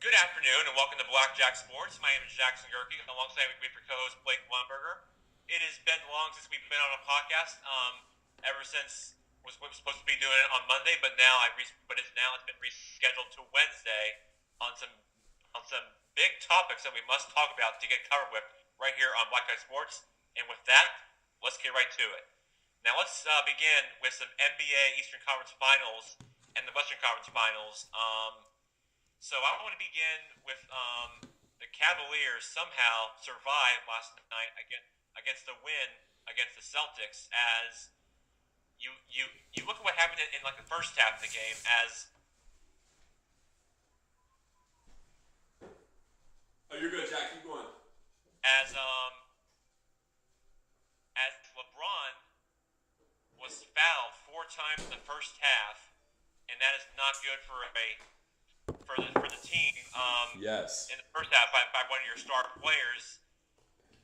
Good afternoon and welcome to BlackJack Sports. My name is Jackson Gerke. Alongside me, for co-host Blake Lumberger. It has been long since we've been on a podcast. Ever since we were supposed to be doing it on Monday, but it's been rescheduled to Wednesday on some big topics that we must talk about to get covered with right here on BlackJack Sports. And with that, let's get right to it. Now let's begin with some NBA Eastern Conference Finals and the Western Conference Finals. So I want to begin with the Cavaliers somehow survived last night against the win against the Celtics. As you look at what happened in like the first half of the game, as you're good, Jack. Keep going. As LeBron was fouled 4 times in the first half, and that is not good for the team. Yes. In the first half by one of your star players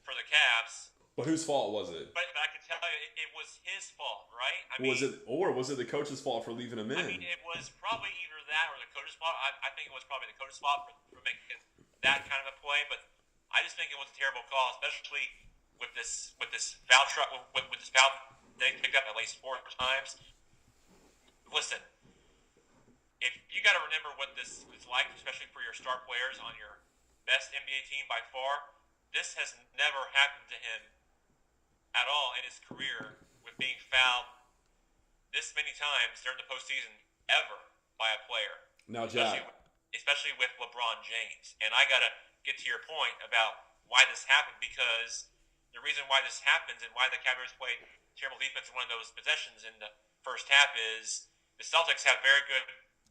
for the Cavs. But whose fault was it? But I can tell you, it was his fault, right? Was it the coach's fault for leaving him in? I mean, it was probably either that or the coach's fault. I think it was probably the coach's fault for making that kind of a play. But I just think it was a terrible call, especially with this foul with this foul they picked up at least 4 times. Listen, if you got to remember what this is like, especially for your star players on your best NBA team by far. This has never happened to him at all in his career, with being fouled this many times during the postseason ever by a player. Now, Jack, especially with LeBron James. And I gotta get to your point about why this happened, because the reason why this happens and why the Cavaliers played terrible defense in one of those possessions in the first half is the Celtics have very good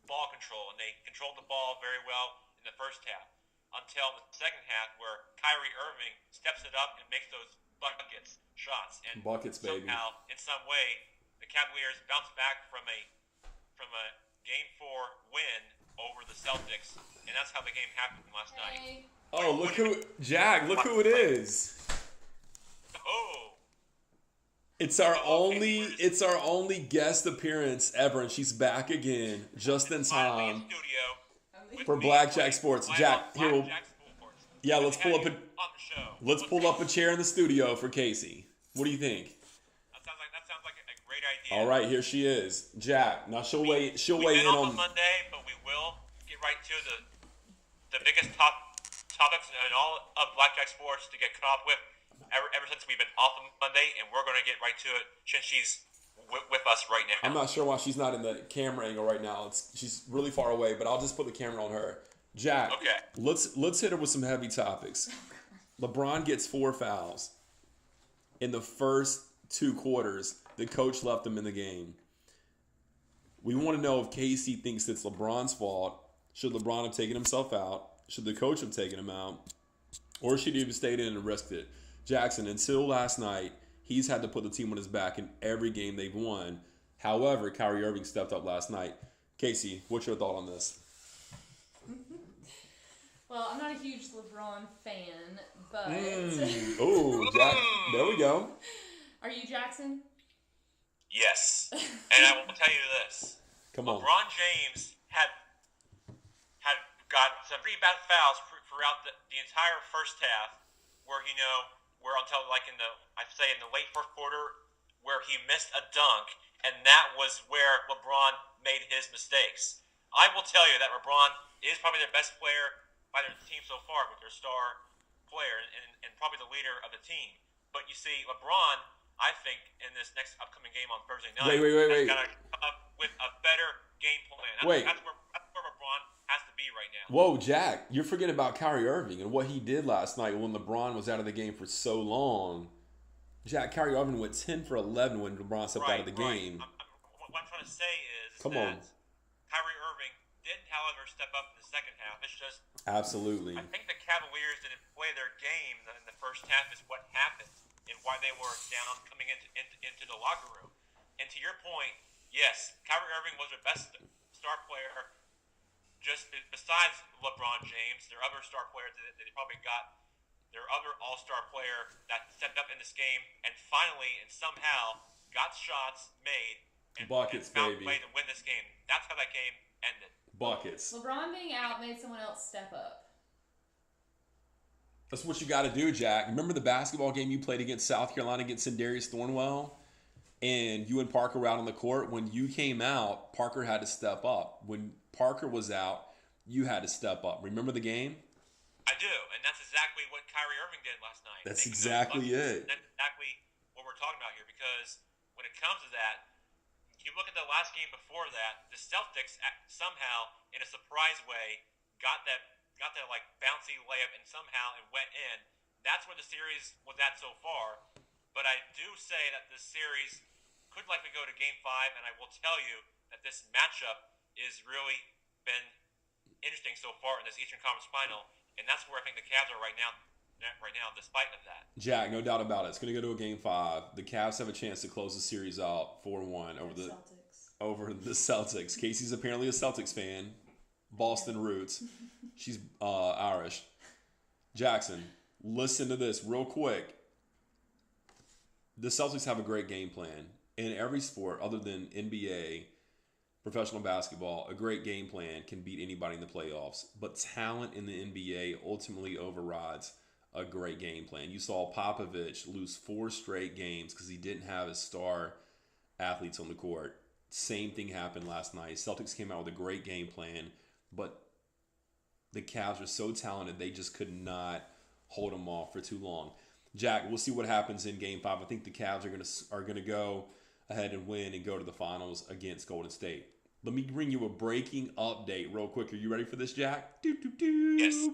ball control, and they controlled the ball very well in the first half until the second half, where Kyrie Irving steps it up and makes those shots, and baby. Somehow, in some way, the Cavaliers bounced back from a Game 4 win over the Celtics, and that's how the game happened last night. Oh, look who it is. Oh. It's our only guest appearance ever, and she's back again just in time for BlackJack Sports. Jack, here let's pull up a chair in the studio for Casey. What do you think? That sounds like a great idea. All right, here she is, Jack. Now she'll weigh in on Monday, but we will get right to the biggest topics in all of BlackJack Sports to get caught up with ever since we've been off on Monday, and we're going to get right to it since she's with us right now. I'm not sure why she's not in the camera angle right now. She's really far away, but I'll just put the camera on her. Jack, okay. Let's hit her with some heavy topics. LeBron gets 4 fouls in the first 2 quarters. The coach left him in the game. We want to know if Casey thinks it's LeBron's fault. Should LeBron have taken himself out? Should the coach have taken him out? Or should he have stayed in and risked it? Jackson, until last night, he's had to put the team on his back in every game they've won. However, Kyrie Irving stepped up last night. Casey, what's your thought on this? Well, I'm not a huge LeBron fan, but... Oh, Jack. There we go. Are you, Jackson? Yes. And I will tell you this. Come on. LeBron James had got some pretty bad fouls throughout the entire first half, where until like in the late fourth quarter, where he missed a dunk, and that was where LeBron made his mistakes. I will tell you that LeBron is probably their best player by their team so far, with their star player and probably the leader of the team. But you see, LeBron, I think, in this next upcoming game on Thursday night, wait. has got to come up with a better game plan. That's where LeBron has to be right now. Whoa, Jack, you're forgetting about Kyrie Irving and what he did last night when LeBron was out of the game for so long. Jack, Kyrie Irving went 10 for 11 when LeBron stepped out of the game. What I'm trying to say is Kyrie Irving didn't, however, step up in the second half. It's just... Absolutely. I think the Cavaliers didn't play their game in the first half is what happened, and why they were down coming into the locker room. And to your point, yes, Kyrie Irving was their best star player, just besides LeBron James. Their other star player that they probably got, their other all-star player that stepped up in this game and finally and somehow got shots made and buckets, found a baby. way to win this game. That's how that game ended. Buckets. LeBron being out made someone else step up. That's what you got to do, Jack. Remember the basketball game you played against South Carolina against Sindarius Thornwell? And you and Parker were out on the court. When you came out, Parker had to step up. When Parker was out, you had to step up. Remember the game? I do, and that's exactly what Kyrie Irving did last night. That's exactly it. That's exactly what we're talking about here, because when it comes to that, you look at the last game before that, the Celtics somehow, in a surprise way, got that like bouncy layup, and somehow it went in. That's where the series was at so far. But I do say that this series could likely go to Game 5, and I will tell you that this matchup is really been interesting so far in this Eastern Conference Final, and that's where I think the Cavs are right now, despite of that. Jack, no doubt about it. It's going to go to a Game 5. The Cavs have a chance to close the series out 4-1 over the Celtics. Casey's apparently a Celtics fan. Boston roots. She's Irish. Jackson, listen to this real quick. The Celtics have a great game plan. In every sport other than NBA, professional basketball, a great game plan can beat anybody in the playoffs. But talent in the NBA ultimately overrides a great game plan. You saw Popovich lose 4 straight games because he didn't have his star athletes on the court. Same thing happened last night. Celtics came out with a great game plan, but the Cavs are so talented they just could not hold them off for too long. Jack, we'll see what happens in Game 5. I think the Cavs are gonna go ahead and win and go to the finals against Golden State. Let me bring you a breaking update real quick. Are you ready for this, Jack? Yes.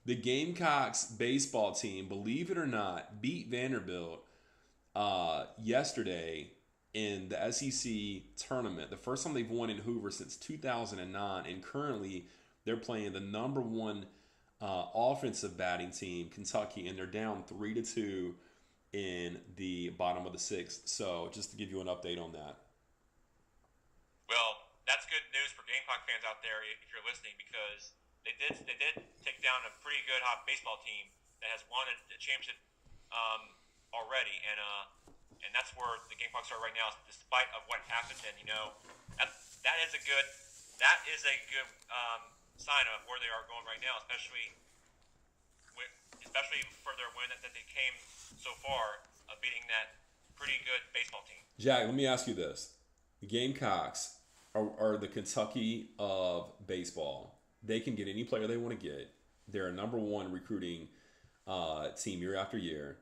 The Gamecocks baseball team, believe it or not, beat Vanderbilt yesterday in the SEC tournament. The first time they've won in Hoover since 2009, and currently they're playing the number 1 offensive batting team, Kentucky, and they're down 3-2 in the bottom of the 6th. So just to give you an update on that. Well, that's good news for Gamecock fans out there if you're listening, because they did take down a pretty good hot baseball team that has won a championship already, and that's where the Gamecocks are right now, despite of what happened. And that is a good sign of where they are going right now, especially for their win that they came so far of beating that pretty good baseball team. Jack, let me ask you this: the Gamecocks are the Kentucky of baseball. They can get any player they want to get. They're a number 1 recruiting team year after year.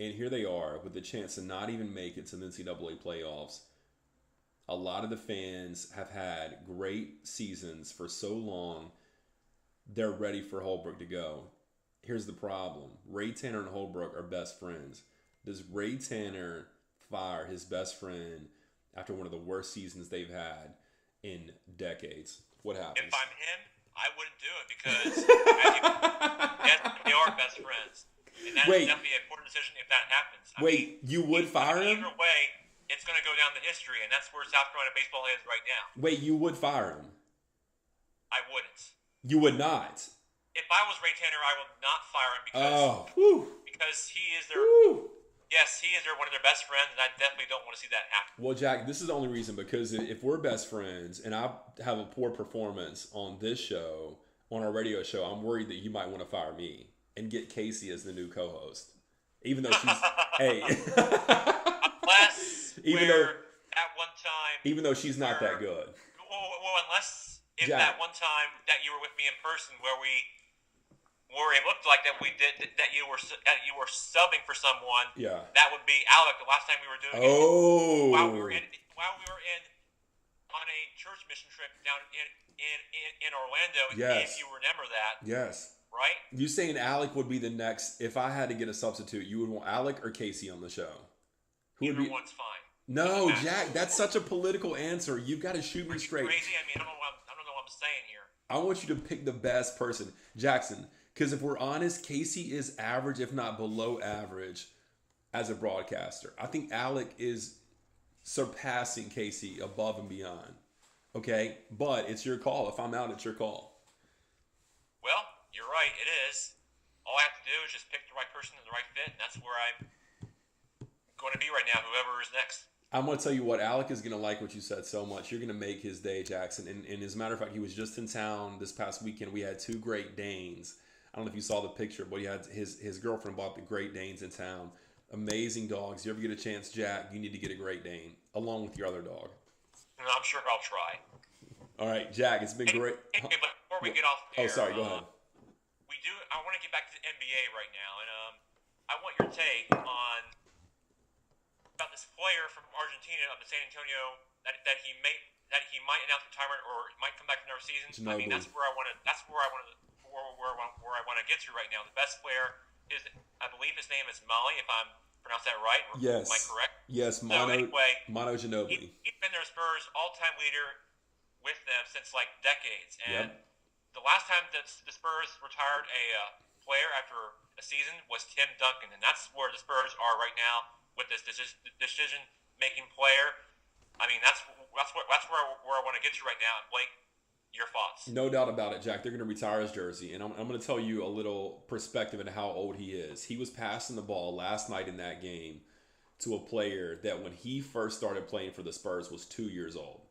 And here they are with the chance to not even make it to the NCAA playoffs. A lot of the fans have had great seasons for so long, they're ready for Holbrook to go. Here's the problem. Ray Tanner and Holbrook are best friends. Does Ray Tanner fire his best friend after one of the worst seasons they've had in decades? What happens? If I'm him, I wouldn't do it, because they are best friends. And that is definitely an important decision if that happens. I mean, you would fire him? Either way, it's going to go down the history, and that's where South Carolina baseball is right now. Wait, you would fire him? I wouldn't. You would not? If I was Ray Tanner, I would not fire him because he is their one of their best friends, and I definitely don't want to see that happen. Well, Jack, this is the only reason, because if we're best friends and I have a poor performance on this show, on our radio show, I'm worried that you might want to fire me and get Casey as the new co-host, even though she's even though she's not that good. Well, unless if Jack, that one time that you were with me in person where it looked like that you were subbing for someone. Yeah. That would be Alec. The last time we were doing it. While we were in on a church mission trip down in Orlando. Yes. If you remember that. Yes. Right? You saying Alec would be the next? If I had to get a substitute, you would want Alec or Casey on the show? Either one's fine. No, Jack, that's such a political answer. You've got to shoot me straight. Crazy? I mean, I don't know what I'm saying here. I want you to pick the best person, Jackson. Because if we're honest, Casey is average, if not below average, as a broadcaster. I think Alec is surpassing Casey above and beyond. Okay, but it's your call. If I'm out, it's your call. Well, you're right. It is. All I have to do is just pick the right person and the right fit, and that's where I'm going to be right now, whoever is next. I'm going to tell you what, Alec is going to like what you said so much. You're going to make his day, Jackson. And as a matter of fact, he was just in town this past weekend. We had 2 Great Danes. I don't know if you saw the picture, but he had his girlfriend bought the Great Danes in town. Amazing dogs. You ever get a chance, Jack, you need to get a Great Dane along with your other dog. I'm sure I'll try. All right, Jack, it's been great. But before we get off the air, sorry, go ahead. I want to get back to the NBA right now, and I want your take on about this player from Argentina of the San Antonio that he might announce retirement or might come back for another season. Ginobili. I mean, that's where I want to get to right now. The best player is, I believe his name is Molly, if I'm pronounced that right. Yes. Am I correct? Yes, Mono Ginobili. He's been their Spurs all-time leader with them since like decades, and Yep. the last time that the Spurs retired a player after a season was Tim Duncan, and that's where the Spurs are right now with this decision-making player. I mean, that's where I want to get to right now. And Blake, your thoughts? No doubt about it, Jack. They're going to retire his jersey, and I'm going to tell you a little perspective into how old he is. He was passing the ball last night in that game to a player that when he first started playing for the Spurs was 2 years old.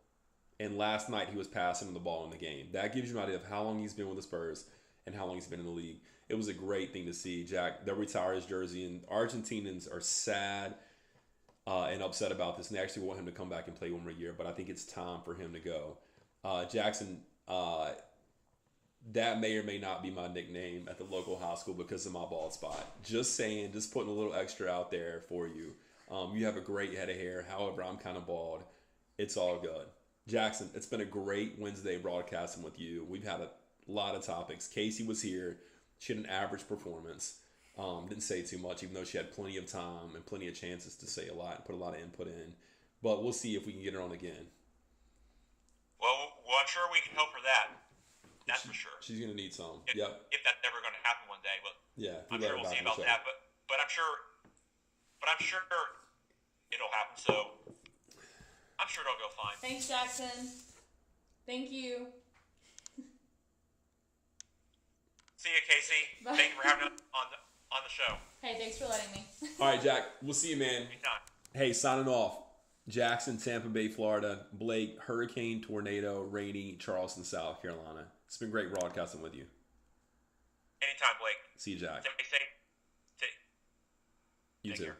And last night he was passing him the ball in the game. That gives you an idea of how long he's been with the Spurs and how long he's been in the league. It was a great thing to see, Jack. They'll retire his jersey, and Argentinians are sad and upset about this, and they actually want him to come back and play one more year. But I think it's time for him to go. Jackson, that may or may not be my nickname at the local high school because of my bald spot. Just saying, just putting a little extra out there for you. You have a great head of hair. However, I'm kind of bald. It's all good. Jackson, it's been a great Wednesday broadcasting with you. We've had a lot of topics. Casey was here. She had an average performance. Didn't say too much, even though she had plenty of time and plenty of chances to say a lot and put a lot of input in. But we'll see if we can get her on again. Well, I'm sure we can hope for that. That's for sure. She's going to need some. If that's never going to happen one day, but yeah, I'm sure we'll see about that. But I'm sure it'll happen. So I'm sure it'll go fine. Thanks, Jackson. Thank you. See you, Casey. Bye. Thank you for having us on the show. Hey, thanks for letting me. All right, Jack. We'll see you, man. Anytime. Hey, signing off. Jackson, Tampa Bay, Florida. Blake, hurricane, tornado, rainy, Charleston, South Carolina. It's been great broadcasting with you. Anytime, Blake. See you, Jack. Stay safe. You Take too. care.